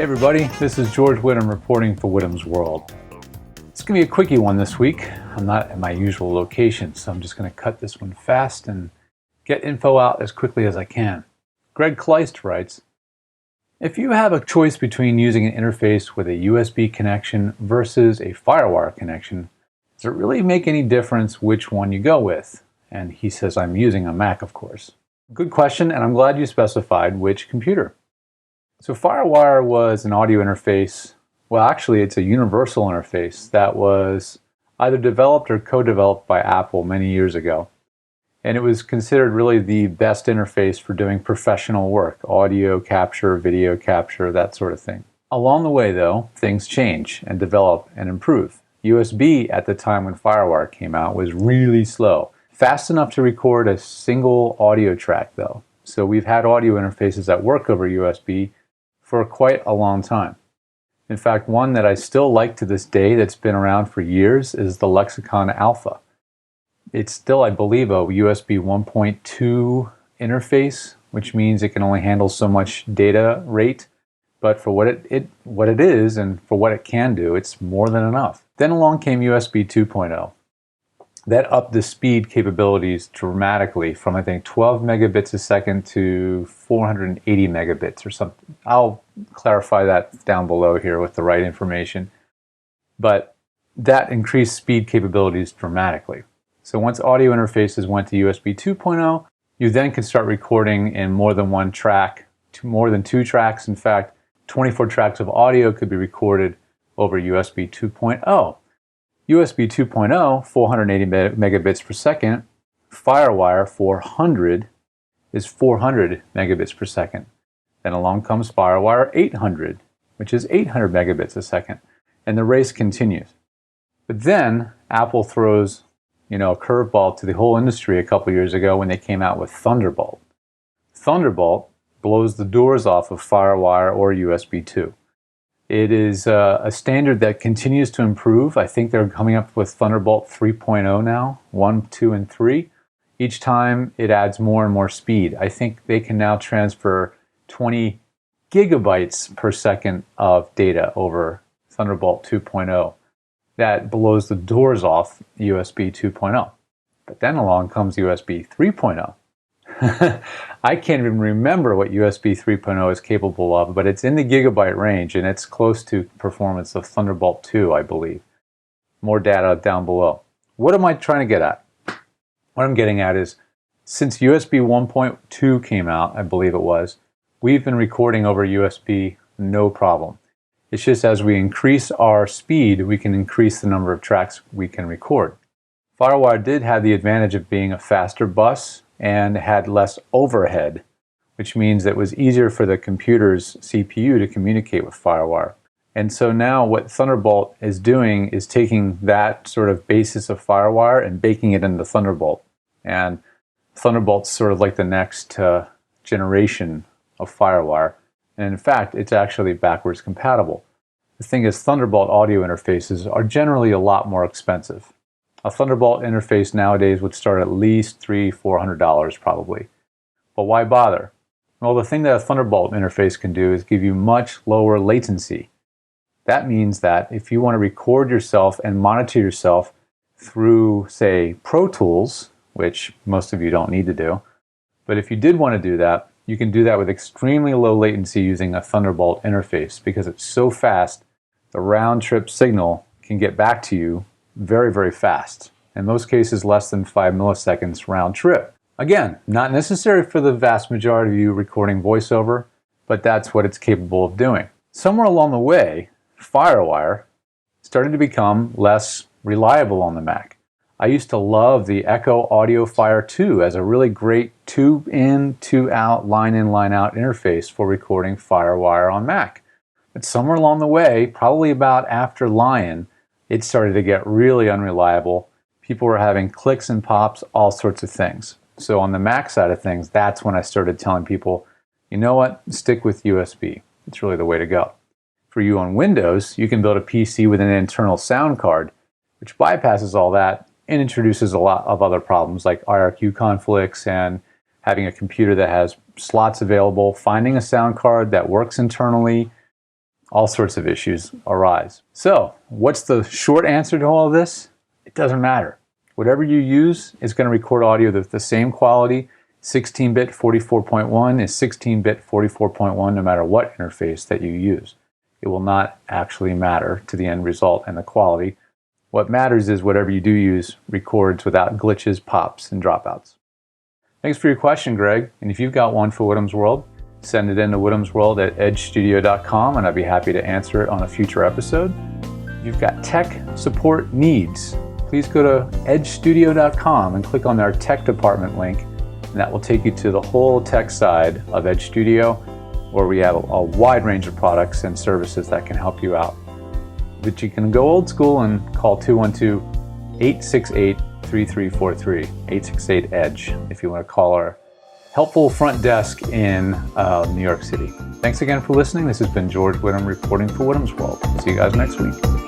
Hey everybody, this is George Whittam reporting for Whittam's World. It's going to be a quickie one this week. I'm not at my usual location, so I'm just going to cut this one fast and get info out as quickly as I can. Greg Kleist writes, if you have a choice between using an interface with a USB connection versus a FireWire connection, does it really make any difference which one you go with? And he says I'm using a Mac, of course. Good question, and I'm glad you specified which computer. So FireWire was an audio interface, well actually it's a universal interface that was either developed or co-developed by Apple many years ago. And it was considered really the best interface for doing professional work, audio capture, video capture, that sort of thing. Along the way though, things change and develop and improve. USB at the time when FireWire came out was really slow. Fast enough to record a single audio track though. So we've had audio interfaces that work over USB for quite a long time. In fact, one that I still like to this day that's been around for years is the Lexicon Alpha. It's still, I believe, a USB 1.2 interface, which means it can only handle so much data rate. But for what it is and for what it can do, it's more than enough. Then along came USB 2.0. That upped the speed capabilities dramatically from, I think, 12 megabits a second to 480 megabits or something. I'll clarify that down below here with the right information. But that increased speed capabilities dramatically. So once audio interfaces went to USB 2.0, you then could start recording in more than one track, more than two tracks. In fact, 24 tracks of audio could be recorded over USB 2.0. USB 2.0, 480 megabits per second. FireWire 400 is 400 megabits per second. Then along comes FireWire 800, which is 800 megabits a second. And the race continues. But then Apple throws, a curveball to the whole industry a couple years ago when they came out with Thunderbolt. Thunderbolt blows the doors off of FireWire or USB 2. It is a standard that continues to improve. I think they're coming up with Thunderbolt 3.0 now, 1, 2, and 3. Each time it adds more and more speed. I think they can now transfer 20 gigabytes per second of data over Thunderbolt 2.0. That blows the doors off USB 2.0. But then along comes USB 3.0. I can't even remember what USB 3.0 is capable of, but it's in the gigabyte range and it's close to performance of Thunderbolt 2, I believe. More data down below. What am I trying to get at? What I'm getting at is, since USB 1.2 came out, I believe it was, we've been recording over USB no problem. It's just as we increase our speed, we can increase the number of tracks we can record. FireWire did have the advantage of being a faster bus and had less overhead, which means that it was easier for the computer's CPU to communicate with FireWire. And so now what Thunderbolt is doing is taking that sort of basis of FireWire and baking it into Thunderbolt. And Thunderbolt's sort of like the next generation of FireWire. And in fact, it's actually backwards compatible. The thing is, Thunderbolt audio interfaces are generally a lot more expensive. A Thunderbolt interface nowadays would start at least $300–400 probably. But why bother? Well, the thing that a Thunderbolt interface can do is give you much lower latency. That means that if you want to record yourself and monitor yourself through, say, Pro Tools, which most of you don't need to do, but if you did want to do that, you can do that with extremely low latency using a Thunderbolt interface because it's so fast, the round-trip signal can get back to you very, very fast. In most cases, less than 5 milliseconds round trip. Again, not necessary for the vast majority of you recording voiceover, but that's what it's capable of doing. Somewhere along the way, FireWire started to become less reliable on the Mac. I used to love the Echo Audio Fire 2 as a really great tube in, tube out, line in, line out interface for recording FireWire on Mac. But somewhere along the way, probably about after Lion, it started to get really unreliable. People were having clicks and pops, all sorts of things. So on the Mac side of things, that's when I started telling people, you know what, stick with USB. It's really the way to go. For you on Windows, you can build a PC with an internal sound card, which bypasses all that and introduces a lot of other problems like IRQ conflicts and having a computer that has slots available, finding a sound card that works internally, all sorts of issues arise. So, what's the short answer to all of this? It doesn't matter. Whatever you use is going to record audio that's the same quality. 16-bit 44.1 is 16-bit 44.1 no matter what interface that you use. It will not actually matter to the end result and the quality. What matters is whatever you do use records without glitches, pops, and dropouts. Thanks for your question, Greg. And if you've got one for Whittam's World, send it in to whittamsworld@edgestudio.com and I'd be happy to answer it on a future episode. If you've got tech support needs, please go to edgestudio.com and click on our tech department link, and that will take you to the whole tech side of Edge Studio, where we have a wide range of products and services that can help you out. But you can go old school and call 212-868-3343, 868-EDGE, if you want to call our helpful front desk in New York City. Thanks again for listening. This has been George Whittam reporting for Whittam's World. See you guys next week.